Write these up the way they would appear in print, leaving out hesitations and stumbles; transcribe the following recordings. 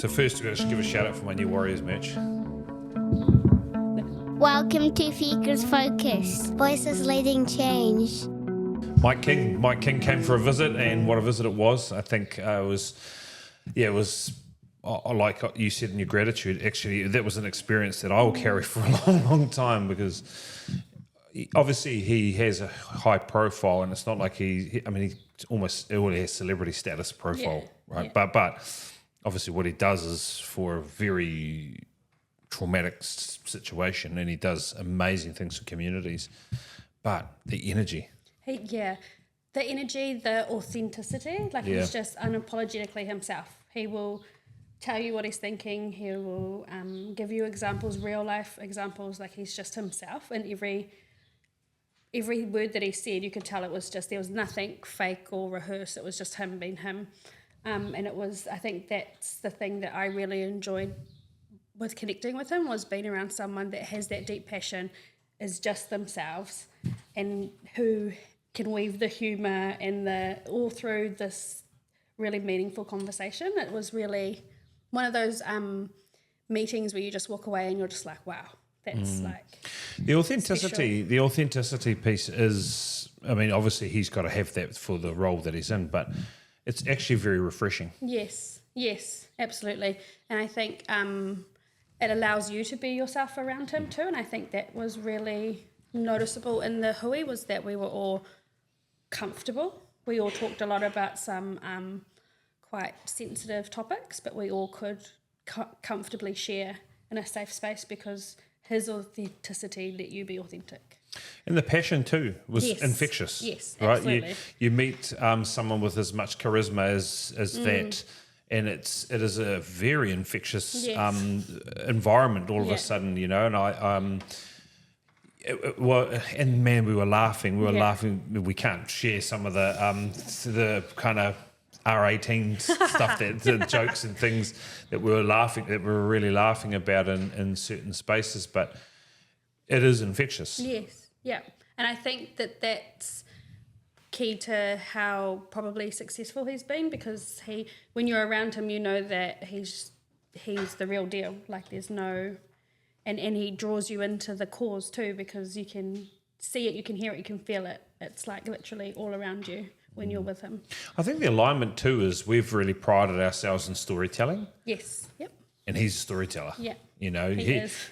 So first, we're going to give a shout out for my new Warriors merch. Welcome to Auro Focus. Voices leading change. Mike King came for a visit, and what a visit it was. I think it was like you said in your gratitude. Actually, that was an experience that I will carry for a long, long time, because obviously he has a high profile, and it's not like he almost already has celebrity status profile, right? Yeah. But obviously what he does is for a very traumatic situation, and he does amazing things for communities. But the energy. The energy, the authenticity, he's just unapologetically himself. He will tell you what he's thinking. He will give you examples, real life examples. Like, he's just himself, and every word that he said, you could tell it was just, there was nothing fake or rehearsed. It was just him being him. And I think that's the thing that I really enjoyed with connecting with him, was being around someone that has that deep passion, is just themselves, and who can weave the humour and all through this really meaningful conversation. It was really one of those meetings where you just walk away and you're just like, wow, that's the authenticity. special. The authenticity piece is, obviously he's got to have that for the role that he's in, but it's actually very refreshing. Yes, absolutely. And I think it allows you to be yourself around him too. And I think that was really noticeable in the hui, was that we were all comfortable. We all talked a lot about some quite sensitive topics, but we all could comfortably share in a safe space, because his authenticity let you be authentic. And the passion too was infectious. Yes, right? absolutely. You meet someone with as much charisma as that, and it is a very infectious environment all of a sudden, and and man, we were laughing. We can't share some of the kind of R18 stuff, the jokes and things that we were really laughing about in certain spaces, but it is infectious. Yes, yeah. And I think that that's key to how probably successful he's been, because when you're around him, you know that he's the real deal. Like, there's no... And he draws you into the cause too, because you can see it, you can hear it, you can feel it. It's like literally all around you when you're with him. I think the alignment too is we've really prided ourselves in storytelling. Yes, yep. And he's a storyteller. Yeah.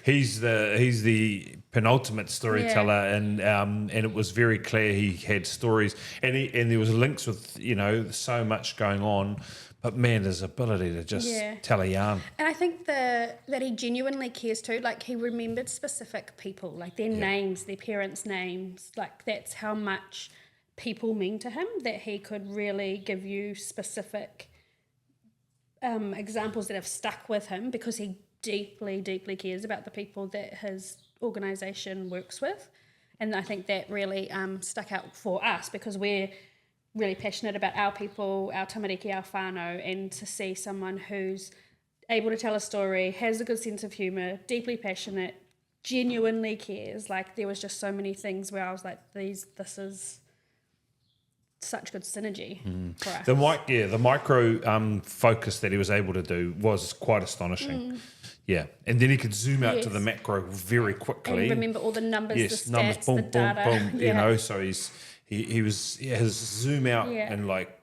He's the penultimate storyteller, and it was very clear he had stories, and there was links with so much going on. But man, his ability to just tell a yarn. And I think that he genuinely cares too. Like, he remembered specific people, like their names, their parents' names. Like, that's how much people mean to him, that he could really give you specific examples that have stuck with him, because he deeply, deeply cares about the people that his organisation works with. And I think that really stuck out for us, because we're really passionate about our people, our tamariki, our whānau, and to see someone who's able to tell a story, has a good sense of humour, deeply passionate, genuinely cares. Like, there was just so many things where I was like, this is such good synergy for us. The micro focus that he was able to do was quite astonishing. Yeah, and then he could zoom out to the macro very quickly. And remember all the numbers, the stats, numbers, boom, the data. boom. So he was his zoom out and like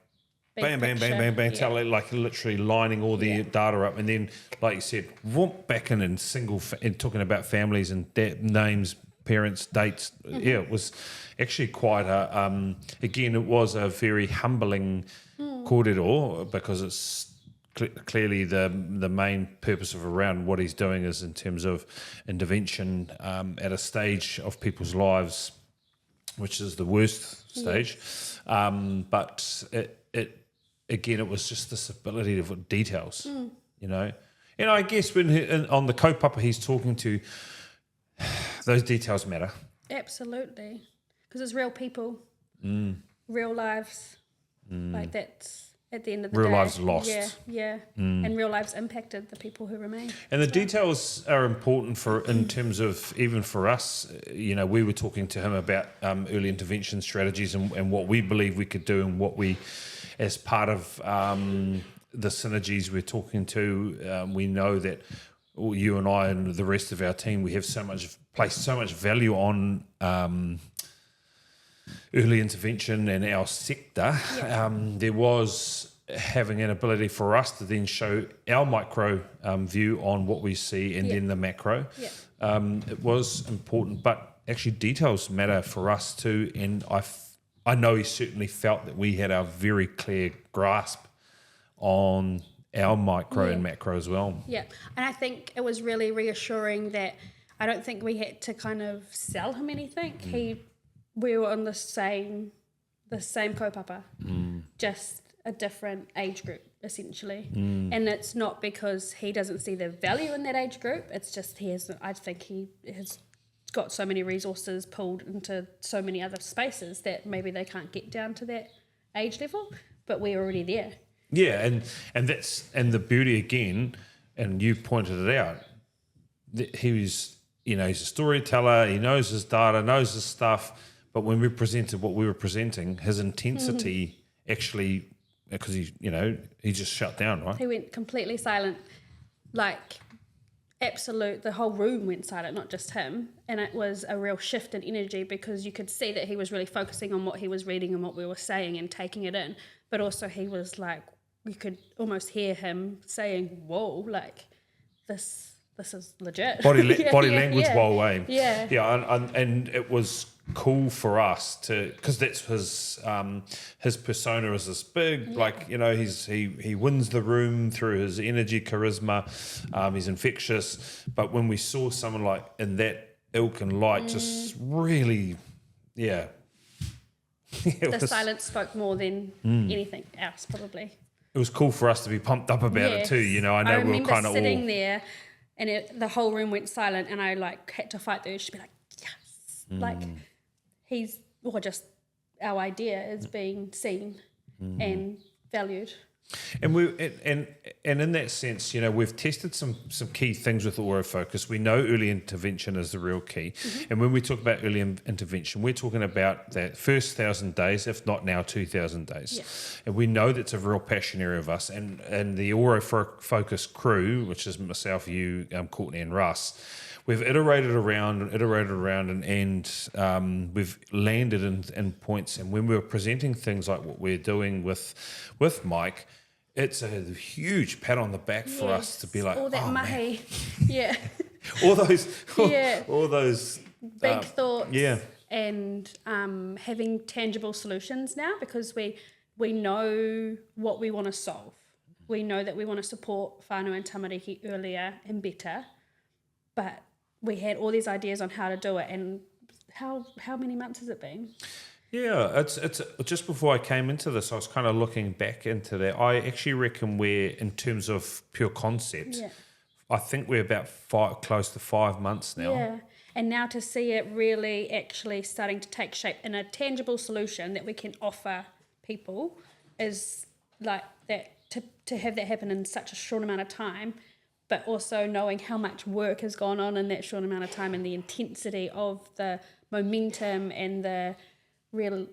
bam, bam, bam, bam, bam, tell it, like literally lining all the data up, and then like you said, whoop, back in and talking about families and names, parents, dates. It was actually quite again, it was a very humbling kōrero, because it's clearly the main purpose of around what he's doing is in terms of intervention at a stage of people's lives, which is the worst stage. But it was just this ability to put details, And I guess when on the kaupapa he's talking to, those details matter. Absolutely. Because it's real people, real lives. Like, that's at the end of the day. Real lives lost. And real lives impacted, the people who remain. And the details are important in terms of, even for us, we were talking to him about early intervention strategies and what we believe we could do, and what we, as part of the synergies we're talking to. We know that you and I and the rest of our team, we have placed so much value on early intervention in our sector. There was having an ability for us to then show our micro view on what we see and then the macro. It was important, but actually details matter for us too. And I know he certainly felt that we had a very clear grasp on our micro and macro as well. Yeah, and I think it was really reassuring that I don't think we had to kind of sell him anything. We were on the same kaupapa, just a different age group essentially. And it's not because he doesn't see the value in that age group. It's just I think he has got so many resources pulled into so many other spaces that maybe they can't get down to that age level, but we're already there. Yeah, and the beauty again, and you pointed it out, that he was, he's a storyteller, he knows his data, knows his stuff, but when we presented what we were presenting, his intensity actually, because he just shut down, right? He went completely silent, like the whole room went silent, not just him, and it was a real shift in energy because you could see that he was really focusing on what he was reading and what we were saying and taking it in, but also he was like, you could almost hear him saying, whoa, like this is legit. Body language, whoa, way. Yeah. Yeah, and it was cool for us because that's his persona is this big, he wins the room through his energy, charisma, he's infectious. But when we saw someone like in that ilk and light, just really, the silence spoke more than anything else, probably. It was cool for us to be pumped up about it too. I know we were kind of sitting there, and the whole room went silent, and I had to fight the urge to be like, yes, just our idea is being seen and valued. And in that sense, we've tested some key things with Auro Focus. We know early intervention is the real key. And when we talk about early intervention, we're talking about that first 1,000 days, if not now 2,000 days. Yeah. And we know that's a real passion area of us. And the Auro Focus crew, which is myself, you, Courtney and Russ, we've iterated around and we've landed in points. And when we were presenting things like what we're doing with Mike, it's a huge pat on the back for us to be like, all that mahi, yeah, all those big thoughts, and having tangible solutions now because we know what we want to solve. We know that we want to support whānau and tamariki earlier and better, but we had all these ideas on how to do it. And how many months has it been? Yeah, it's just before I came into this, I was kind of looking back into that. I actually reckon we're, in terms of pure concept, I think we're about close to 5 months now. Yeah, and now to see it really actually starting to take shape in a tangible solution that we can offer people is like that, to have that happen in such a short amount of time, but also knowing how much work has gone on in that short amount of time and the intensity of the momentum and the real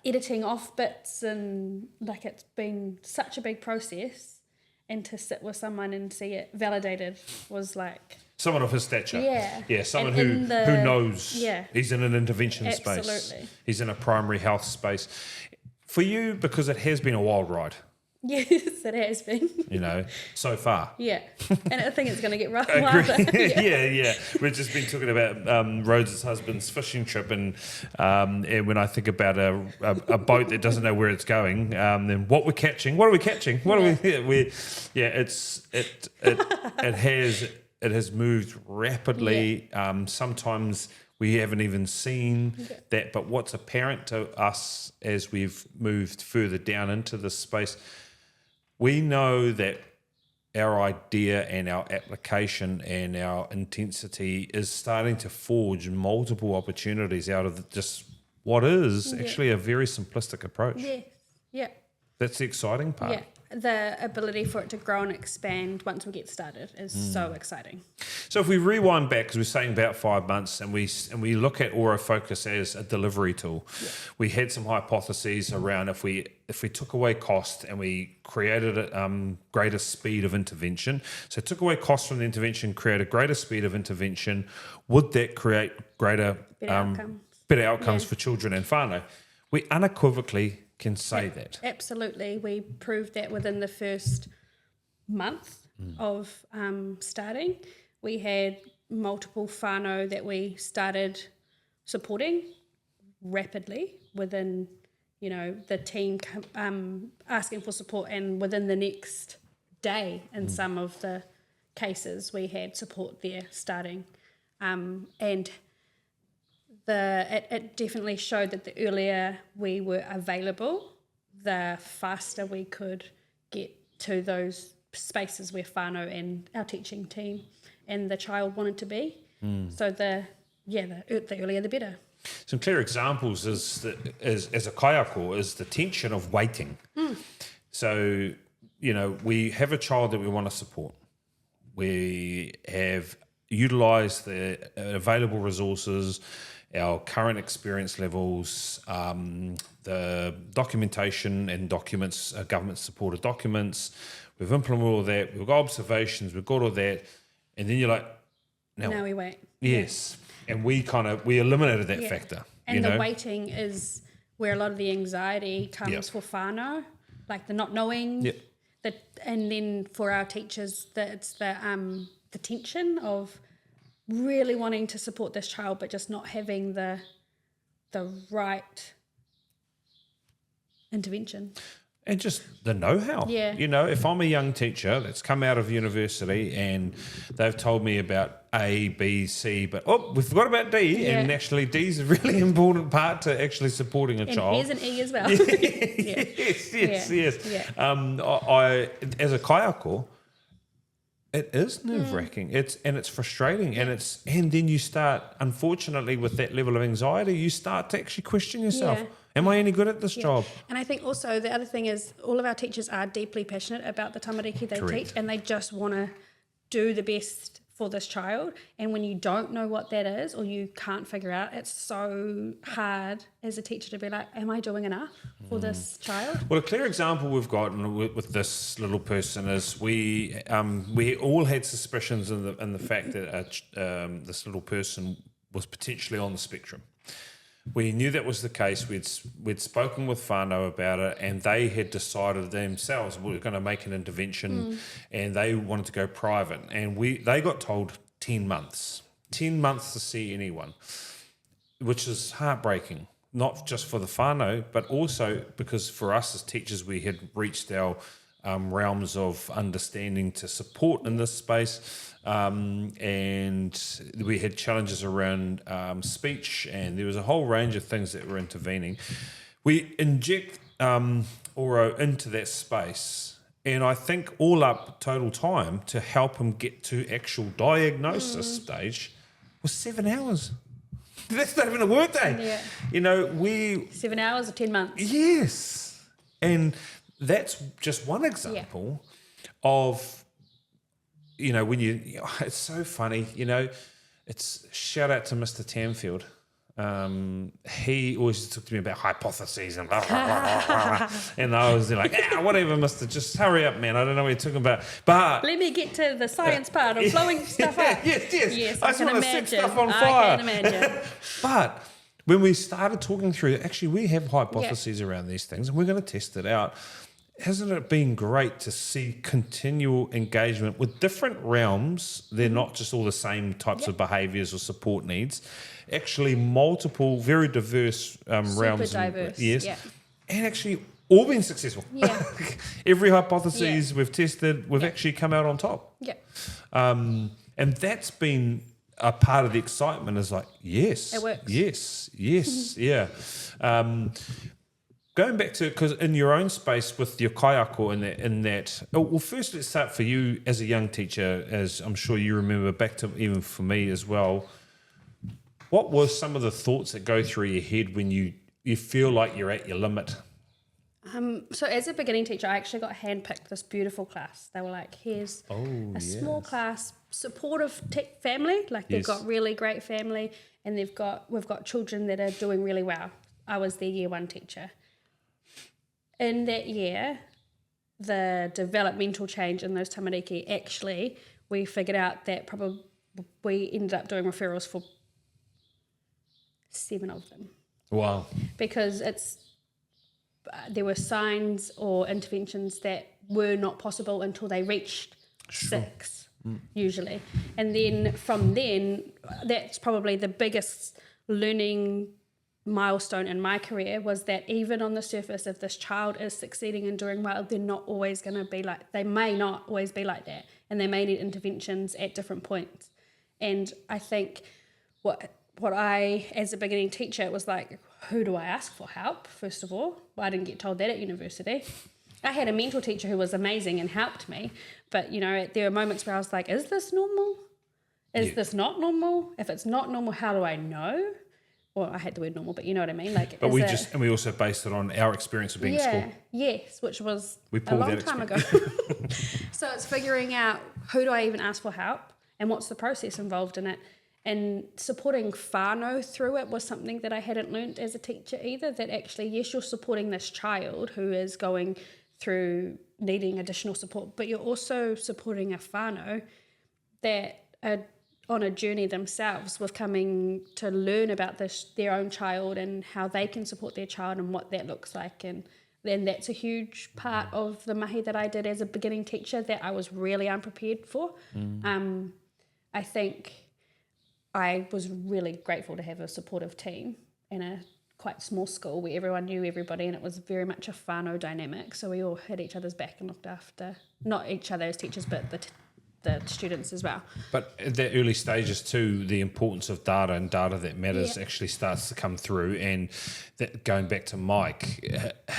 editing off bits, and it's been such a big process, and to sit with someone and see it validated was like someone of his stature, someone and who knows he's in an intervention Absolutely. space, he's in a primary health space for you, because it has been a wild ride. Yes, it has been. So far. Yeah, and I think it's going to get rough. Yeah. We've just been talking about Rhodes' husband's fishing trip, and when I think about a boat that doesn't know where it's going, then what are we catching? It has moved rapidly. Sometimes we haven't even seen that, but what's apparent to us as we've moved further down into this space, we know that our idea and our application and our intensity is starting to forge multiple opportunities out of just what is actually a very simplistic approach. Yeah. That's the exciting part. Yeah. the ability for it to grow and expand once we get started is so exciting. So if we rewind back, because we're saying about 5 months, and we look at Auro Focus as a delivery tool, we had some hypotheses around if we took away cost and we created a greater speed of intervention, so took away cost from the intervention, created greater speed of intervention, would that create better outcomes for children and whānau? We unequivocally can say that. Absolutely. We proved that within the first month of starting. We had multiple whānau that we started supporting rapidly within, the team asking for support, and within the next day in some of the cases we had support there starting. And it definitely showed that the earlier we were available, the faster we could get to those spaces where whānau and our teaching team and the child wanted to be. So the earlier the better. Some clear examples as a kaiako is the tension of waiting. So, we have a child that we want to support. We have utilised the available resources, our current experience levels, the documentation and documents, government-supported documents. We've implemented all that. We've got observations. We've got all that. And then you're like, now we wait. Yes. And we eliminated that factor. And the waiting is where a lot of the anxiety comes for whānau, like the not knowing. And then for our teachers, it's the tension of really wanting to support this child but just not having the right intervention. And just the know-how. Yeah. If I'm a young teacher that's come out of university and they've told me about A, B, C, but we forgot about D, and actually D is a really important part to actually supporting a child. And here's an E as well. Yes. Yeah. I as a kaiako, it is nerve-wracking. It's frustrating, and then you start, unfortunately, with that level of anxiety, you start to actually question yourself. Yeah. Am I any good at this job? And I think also the other thing is all of our teachers are deeply passionate about the tamariki they teach, and they just want to do the best for this child. And when you don't know what that is or you can't figure out, it's so hard as a teacher to be like, am I doing enough for this child? Well, a clear example we've got with this little person is we all had suspicions in the fact that this little person was potentially on the spectrum. We knew that was the case. We'd spoken with whānau about it, and they had decided themselves we were going to make an intervention, and they wanted to go private. And they got told 10 months to see anyone, which is heartbreaking, not just for the whānau, but also because for us as teachers, we had reached our realms of understanding to support in this space. And we had challenges around speech, and there was a whole range of things that were intervening. We inject Auro into that space, and I think all up total time to help him get to actual diagnosis stage was 7 hours. That's not even a work day. Yeah. 7 hours or 10 months. Yes. And that's just one example of, when it's so funny, it's shout out to Mr. Tamfield. He always talked to me about hypotheses and blah, blah, blah, blah, blah. And I was like, whatever, mister, just hurry up, man. I don't know what you're talking about. But let me get to the science part of blowing stuff up. Yes. I just want to set stuff on fire. I can imagine. But when we started talking through, actually, we have hypotheses around these things, and we're going to test it out. Hasn't it been great to see continual engagement with different realms? They're not just all the same types of behaviours or support needs. Actually, multiple, very diverse realms. Super diverse. Yes. Yeah. And actually all been successful. Yeah. Every hypothesis we've tested, we've actually come out on top. Yeah. And that's been a part of the excitement is like, yes. It works. Yes. Yeah. Going back to, because in your own space with your kaiako in that, well, first let's start for you as a young teacher, as I'm sure you remember back to even for me as well. What were some of the thoughts that go through your head when you feel like you're at your limit? So as a beginning teacher, I actually got handpicked this beautiful class. They were like, here's a small class, supportive family. Like they've got really great family, and we've got children that are doing really well. I was their year 1 teacher. In that year, the developmental change in those tamariki, actually, we figured out that probably we ended up doing referrals for 7 of them. Wow. Because there were signs or interventions that were not possible until they reached 6, usually. And then from then, that's probably the biggest learning milestone in my career, was that even on the surface, if this child is succeeding and doing well, they're not always going to be they may not always be like that, and they may need interventions at different points. And I think what I, as a beginning teacher, it was like, who do I ask for help, first of all? Well, I didn't get told that at university. I had a mentor teacher who was amazing and helped me, but, there were moments where I was like, is this normal? Is this not normal? If it's not normal, how do I know? Well, I hate the word normal, but you know what I mean. But we also based it on our experience of being in school. Yes, which was a long time ago. So it's figuring out, who do I even ask for help, and what's the process involved in it. And supporting whānau through it was something that I hadn't learnt as a teacher either, that actually, yes, you're supporting this child who is going through needing additional support, but you're also supporting a whānau that are on a journey themselves with coming to learn about their own child and how they can support their child and what that looks like. And then that's a huge part of the mahi that I did as a beginning teacher that I was really unprepared for. I think I was really grateful to have a supportive team in a quite small school where everyone knew everybody, and it was very much a whānau dynamic. So we all had each other's back and looked after, not each other as teachers, but the students as well. But at the early stages too, the importance of data and data that matters actually starts to come through. And going back to Mike,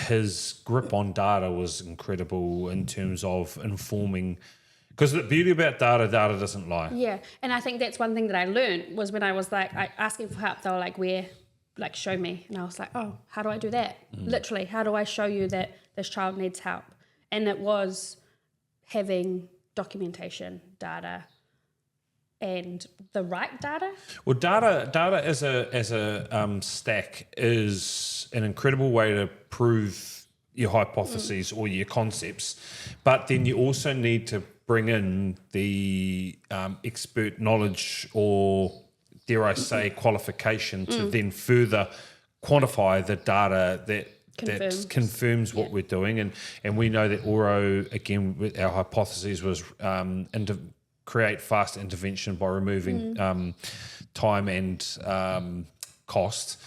his grip on data was incredible in terms of informing. Because the beauty about data doesn't lie. Yeah, and I think that's one thing that I learned was when I was asking for help, they were like, where? Like, show me. And I was like, oh, how do I do that? Literally, how do I show you that this child needs help? And it was having documentation, data, and the right data. Well, data as a stack is an incredible way to prove your hypotheses or your concepts, but then you also need to bring in the expert knowledge, or dare I say qualification, to then further quantify the data that confirms what we're doing. And we know that Auro, again, with our hypotheses was create fast intervention by removing time and cost.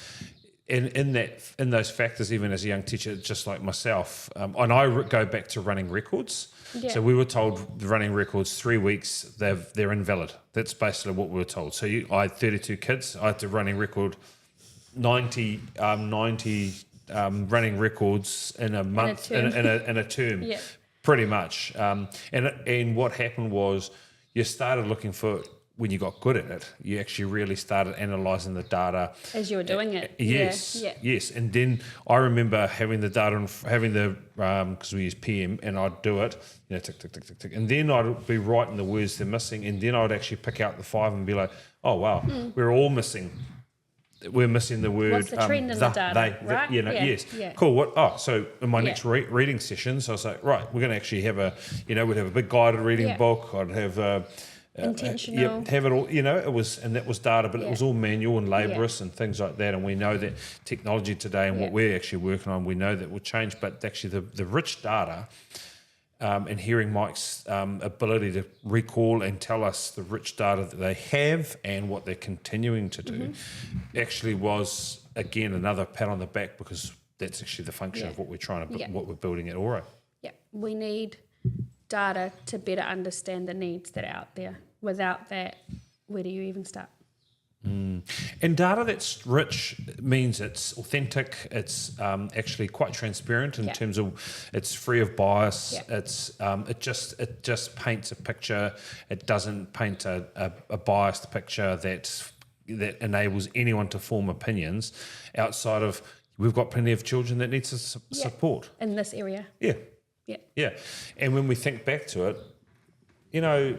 In those factors, even as a young teacher, just like myself, and I go back to running records. Yeah. So we were told the running records 3 weeks, they're invalid. That's basically what we were told. So I had 32 kids. I had to running record 90 running records in a month, in a term, pretty much. And what happened was you started looking for, when you got good at it, you actually really started analysing the data. As you were doing it. Yes. And then I remember having the data and having the, because we use PM, and I'd do it, tick, tick, tick, tick, tick. And then I'd be writing the words they're missing. And then I'd actually pick out the 5 and be like, oh, wow, we're all missing. We're missing the word. What's the trend in the data, right? Yes. Yeah. Cool. So in my next reading sessions, I was like, right, we're going to actually have we'd have a big guided reading book. I'd have intentional. Have it all, it was, and that was data, but it was all manual and laborious and things like that. And we know that technology today and what we're actually working on, we know that will change. But actually, the rich data, and hearing Mike's ability to recall and tell us the rich data that they have and what they're continuing to do, actually was again another pat on the back, because that's actually the function of what we're trying to, what we're building at Auro. Yeah, we need data to better understand the needs that are out there. Without that, where do you even start? And data that's rich means it's authentic. It's actually quite transparent in terms of it's free of bias. It's it just paints a picture. It doesn't paint a biased picture that enables anyone to form opinions outside of we've got plenty of children that need support. In this area. Yeah. Yeah. Yeah. And when we think back to it, you know,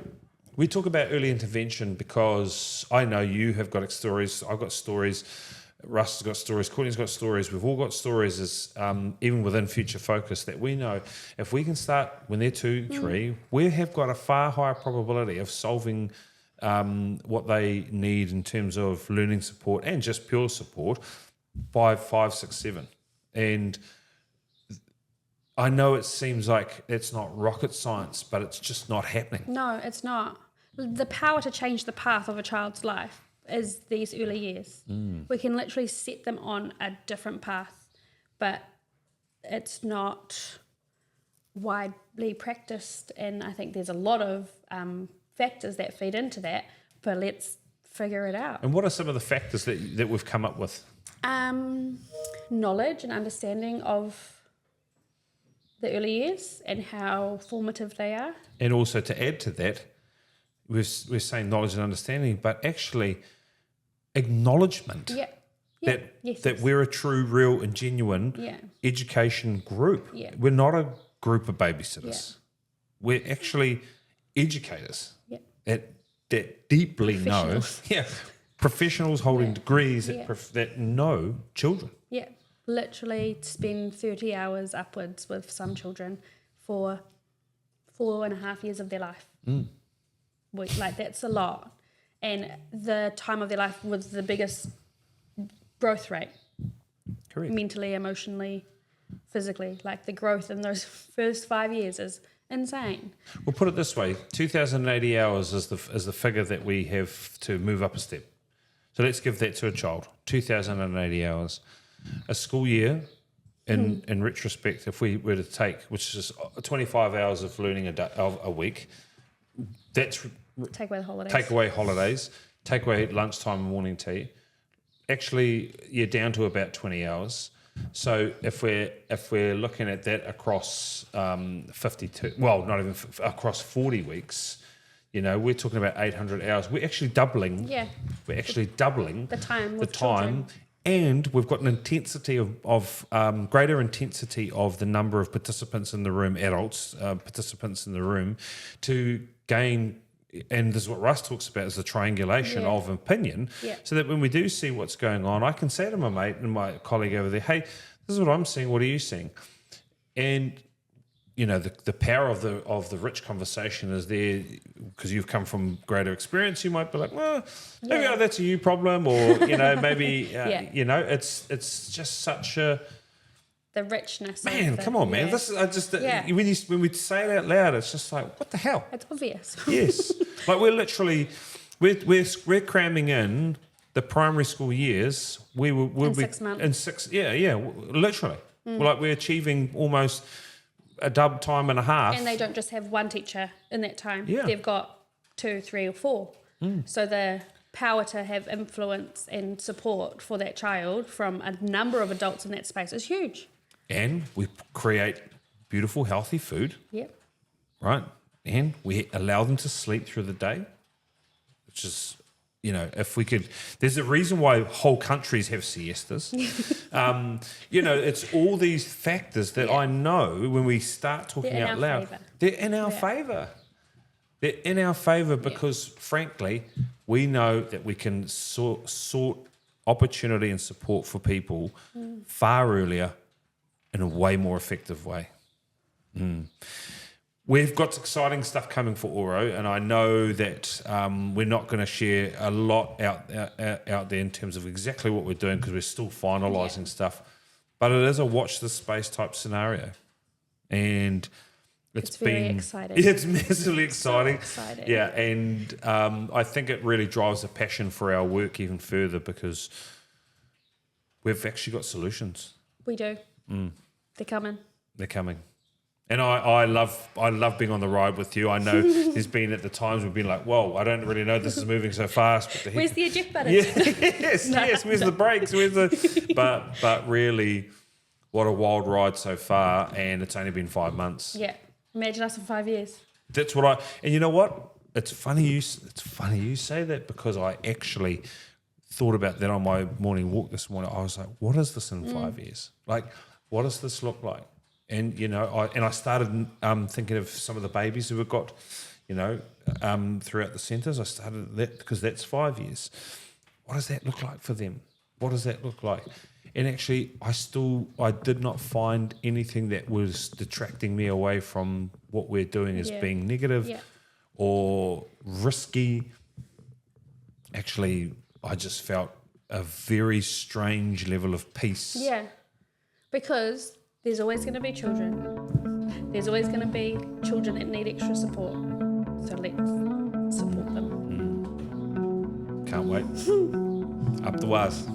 we talk about early intervention because I know you have got stories, I've got stories, Russ has got stories, Courtney's got stories, we've all got stories as even within Future Focus that we know if we can start when they're 2, 3, we have got a far higher probability of solving what they need in terms of learning support and just pure support by 5, 6, 7. And I know it seems like it's not rocket science, but it's just not happening. No, it's not. The power to change the path of a child's life is these early years. We can literally set them on a different path, but it's not widely practiced. And I think there's a lot of factors that feed into that, but let's figure it out. And what are some of the factors that we've come up with? Knowledge and understanding of the early years and how formative they are. And also to add to that, we're saying knowledge and understanding, but actually acknowledgement that we're a true, real and genuine education group. Yeah. We're not a group of babysitters. Yeah. We're actually educators that deeply know. Yeah, professionals holding degrees that know children. Yeah. Literally spend 30 hours upwards with some children for 4.5 years of their life. Like, that's a lot. And the time of their life with the biggest growth rate. Correct. Mentally, emotionally, physically. Like, the growth in those first 5 years is insane. We'll put it this way, 2,080 hours is the figure that we have to move up a step. So let's give that to a child, 2,080 hours. A school year, in retrospect, if we were to take, which is 25 hours of learning a week, that's take away the holidays. Take away lunchtime and morning tea. Actually, you're down to about 20 hours. So if we're looking at that across 52, well, not even across 40 weeks, you know, we're talking about 800 hours. We're actually doubling. Yeah. We're actually doubling the time. And we've got an intensity of greater intensity of the number of participants in the room, adults, participants in the room, to gain, and this is what Russ talks about, is the triangulation of opinion, so that when we do see what's going on, I can say to my mate and my colleague over there, hey, this is what I'm seeing, what are you seeing? And you know, the power of the rich conversation is there because you've come from greater experience. You might be like, well, maybe that's a you problem, or you know, maybe you know, it's just such a the richness. Man, come on, man. This is when we say it out loud, it's just like, what the hell? It's obvious. Yes, like we're cramming in the primary school years. We'll be 6 months. In 6, literally. We're achieving almost a dub time and a half. And they don't just have one teacher in that time. Yeah. They've got 2, 3 or 4. So the power to have influence and support for that child from a number of adults in that space is huge. And we create beautiful, healthy food. Yep. Right? And we allow them to sleep through the day, which is, you know, if we could, there's a reason why whole countries have siestas. You know, it's all these factors that I know when we start talking out loud, they're in our favour. They're in our favour because, frankly, we know that we can sort opportunity and support for people far earlier in a way more effective way. We've got exciting stuff coming for Auro, and I know that we're not going to share a lot out there in terms of exactly what we're doing because we're still finalising stuff. But it is a watch this space type scenario, and it's been very exciting. It's massively exciting. So exciting. Yeah, and I think it really drives a passion for our work even further because we've actually got solutions. We do. They're coming. They're coming. And I love being on the ride with you. I know there's been at the times we've been like, whoa, I don't really know this is moving so fast. But where's the eject button? Yes, where's the brakes? But really, what a wild ride so far, and it's only been 5 months. Yeah, imagine us in 5 years. That's what and you know what? It's funny you say that because I actually thought about that on my morning walk this morning. I was like, what is this in 5 years? Like, what does this look like? And, you know, I started thinking of some of the babies who have got, you know, throughout the centres. I started that because that's 5 years. What does that look like for them? What does that look like? And actually, I did not find anything that was detracting me away from what we're doing as being negative or risky. Actually, I just felt a very strange level of peace. Yeah, because there's always going to be children. There's always going to be children that need extra support. So let's support them. Can't wait. Up the waz.